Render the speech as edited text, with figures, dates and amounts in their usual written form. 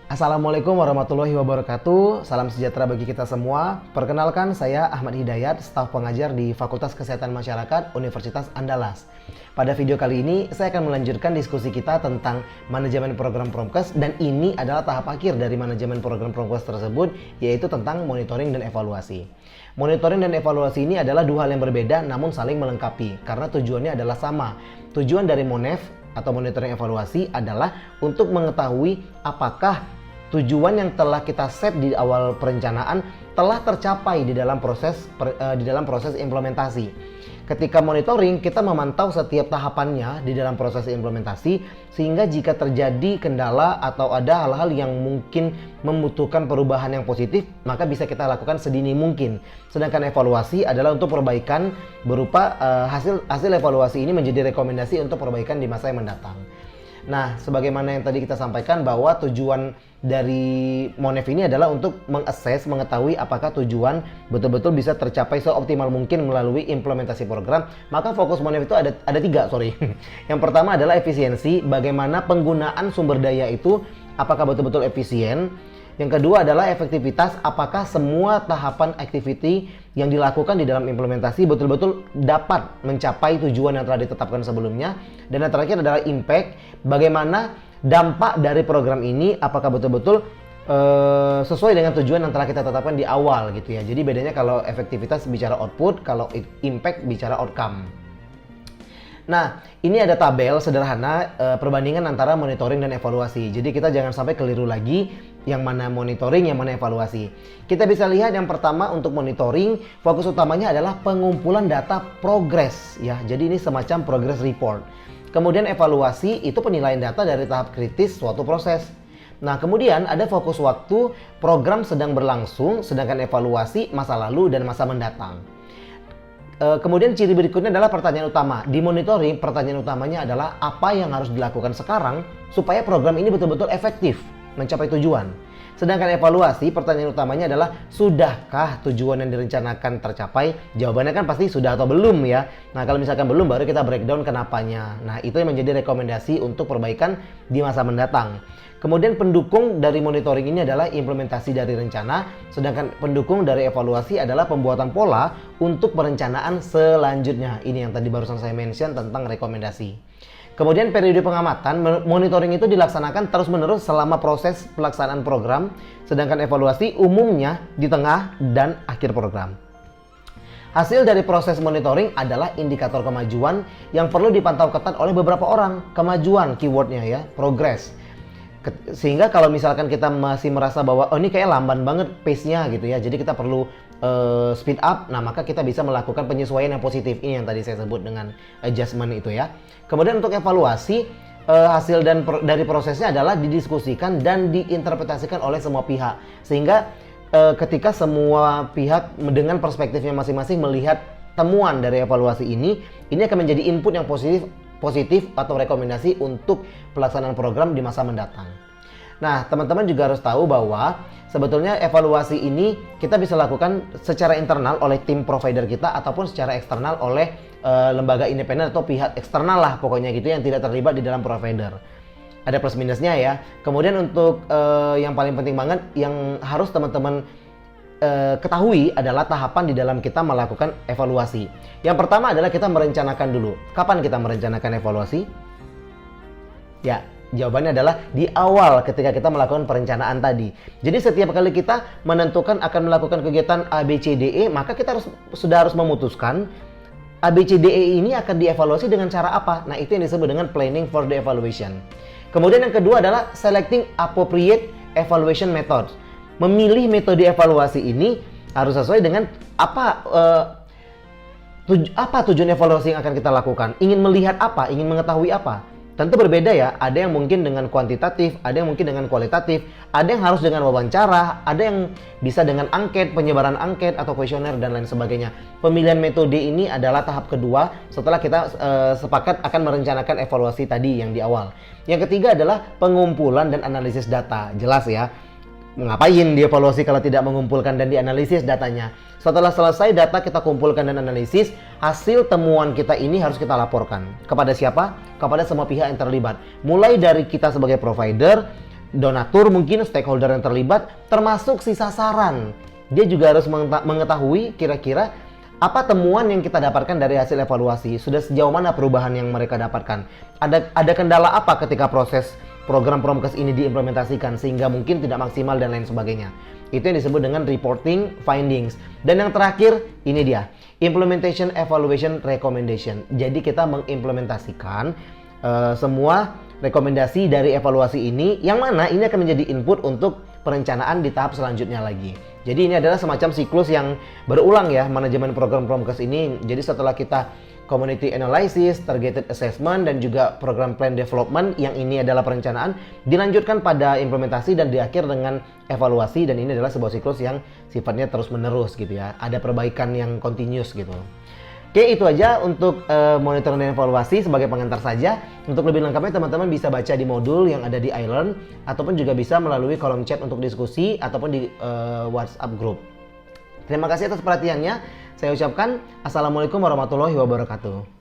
Assalamualaikum warahmatullahi wabarakatuh. Salam sejahtera bagi kita semua. Perkenalkan, saya Ahmad Hidayat, staf pengajar di Fakultas Kesehatan Masyarakat Universitas Andalas. Pada video kali ini, saya akan melanjutkan diskusi kita tentang manajemen program Promkes, dan ini adalah tahap akhir dari manajemen program Promkes tersebut, yaitu tentang monitoring dan evaluasi. Monitoring dan evaluasi ini adalah dua hal yang berbeda namun saling melengkapi, karena tujuannya adalah sama. Tujuan dari MONEV atau monitoring evaluasi adalah untuk mengetahui apakah tujuan yang telah kita set di awal perencanaan telah tercapai di dalam proses implementasi. Ketika monitoring, kita memantau setiap tahapannya di dalam proses implementasi, sehingga jika terjadi kendala atau ada hal-hal yang mungkin membutuhkan perubahan yang positif, maka bisa kita lakukan sedini mungkin. Sedangkan evaluasi adalah untuk perbaikan berupa hasil evaluasi ini menjadi rekomendasi untuk perbaikan di masa yang mendatang. Nah, sebagaimana yang tadi kita sampaikan bahwa tujuan dari MONEV ini adalah untuk mengetahui apakah tujuan betul-betul bisa tercapai seoptimal mungkin melalui implementasi program. Maka fokus MONEV itu ada tiga. Yang pertama adalah efisiensi, bagaimana penggunaan sumber daya itu apakah betul-betul efisien. Yang kedua adalah efektivitas, apakah semua tahapan activity yang dilakukan di dalam implementasi betul-betul dapat mencapai tujuan yang telah ditetapkan sebelumnya. Dan yang terakhir adalah impact, bagaimana dampak dari program ini apakah betul-betul sesuai dengan tujuan yang telah kita tetapkan di awal gitu ya. Jadi bedanya kalau efektivitas bicara output, kalau impact bicara outcome. Nah, ini ada tabel sederhana perbandingan antara monitoring dan evaluasi. Jadi kita jangan sampai keliru lagi yang mana monitoring, yang mana evaluasi. Kita bisa lihat yang pertama untuk monitoring, fokus utamanya adalah pengumpulan data progres ya. Jadi ini semacam progress report. Kemudian evaluasi itu penilaian data dari tahap kritis suatu proses. Nah, kemudian ada fokus waktu, program sedang berlangsung, sedangkan evaluasi masa lalu dan masa mendatang. Kemudian ciri berikutnya adalah pertanyaan utama. Di monitoring, pertanyaan utamanya adalah apa yang harus dilakukan sekarang supaya program ini betul-betul efektif mencapai tujuan. Sedangkan evaluasi, pertanyaan utamanya adalah sudahkah tujuan yang direncanakan tercapai? Jawabannya kan pasti sudah atau belum ya. Nah, kalau misalkan belum, baru kita breakdown kenapanya. Nah, itu yang menjadi rekomendasi untuk perbaikan di masa mendatang. Kemudian pendukung dari monitoring ini adalah implementasi dari rencana, sedangkan pendukung dari evaluasi adalah pembuatan pola untuk perencanaan selanjutnya. Ini yang tadi barusan saya mention tentang rekomendasi. Kemudian periode pengamatan, monitoring itu dilaksanakan terus-menerus selama proses pelaksanaan program, sedangkan evaluasi umumnya di tengah dan akhir program. Hasil dari proses monitoring adalah indikator kemajuan yang perlu dipantau ketat oleh beberapa orang. Kemajuan keywordnya ya, progress. Sehingga kalau misalkan kita masih merasa bahwa oh ini kayak lamban banget pace-nya gitu ya, jadi kita perlu speed up, nah maka kita bisa melakukan penyesuaian yang positif. Ini yang tadi saya sebut dengan adjustment itu ya. Kemudian untuk evaluasi, hasil dari prosesnya adalah didiskusikan dan diinterpretasikan oleh semua pihak, sehingga ketika semua pihak dengan perspektifnya masing-masing melihat temuan dari evaluasi ini akan menjadi input yang positif atau rekomendasi untuk pelaksanaan program di masa mendatang. Nah, teman-teman juga harus tahu bahwa sebetulnya evaluasi ini kita bisa lakukan secara internal oleh tim provider kita ataupun secara eksternal oleh lembaga independen atau pihak eksternal lah pokoknya gitu yang tidak terlibat di dalam provider. Ada plus minusnya ya. Kemudian untuk yang paling penting banget yang harus teman-teman ketahui adalah tahapan di dalam kita melakukan evaluasi. Yang pertama adalah kita merencanakan dulu. Kapan kita merencanakan evaluasi? Ya, jawabannya adalah di awal ketika kita melakukan perencanaan tadi. Jadi setiap kali kita menentukan akan melakukan kegiatan A, B, C, D, E, maka kita sudah harus memutuskan A, B, C, D, E ini akan dievaluasi dengan cara apa. Nah, itu yang disebut dengan planning for the evaluation. Kemudian yang kedua adalah selecting appropriate evaluation methods. Memilih metode evaluasi ini harus sesuai dengan apa tujuan evaluasi yang akan kita lakukan. Ingin melihat apa, ingin mengetahui apa. Tentu berbeda ya, ada yang mungkin dengan kuantitatif, ada yang mungkin dengan kualitatif, ada yang harus dengan wawancara, ada yang bisa dengan angket, penyebaran angket atau kuesioner dan lain sebagainya. Pemilihan metode ini adalah tahap kedua setelah kita sepakat akan merencanakan evaluasi tadi yang di awal. Yang ketiga adalah pengumpulan dan analisis data. Jelas ya, ngapain dievaluasi kalau tidak mengumpulkan dan dianalisis datanya. Setelah selesai data kita kumpulkan dan analisis, hasil temuan kita ini harus kita laporkan. Kepada siapa? Kepada semua pihak yang terlibat. Mulai dari kita sebagai provider, donatur mungkin, stakeholder yang terlibat, termasuk si sasaran. Dia juga harus mengetahui kira-kira apa temuan yang kita dapatkan dari hasil evaluasi, sudah sejauh mana perubahan yang mereka dapatkan. Ada kendala apa ketika proses program Promkes ini diimplementasikan sehingga mungkin tidak maksimal dan lain sebagainya. Itu yang disebut dengan reporting findings. Dan yang terakhir, ini dia, implementation evaluation recommendation. Jadi kita mengimplementasikan semua rekomendasi dari evaluasi ini, yang mana ini akan menjadi input untuk perencanaan di tahap selanjutnya lagi. Jadi ini adalah semacam siklus yang berulang ya, manajemen program Promkes ini. Jadi setelah kita community analysis, targeted assessment, dan juga program plan development, yang ini adalah perencanaan, dilanjutkan pada implementasi dan diakhir dengan evaluasi, dan ini adalah sebuah siklus yang sifatnya terus menerus gitu ya. Ada perbaikan yang continuous gitu. Oke, itu aja untuk monitoring dan evaluasi sebagai pengantar saja. Untuk lebih lengkapnya teman-teman bisa baca di modul yang ada di iLearn, ataupun juga bisa melalui kolom chat untuk diskusi, ataupun di WhatsApp group. Terima kasih atas perhatiannya. Saya ucapkan Assalamualaikum warahmatullahi wabarakatuh.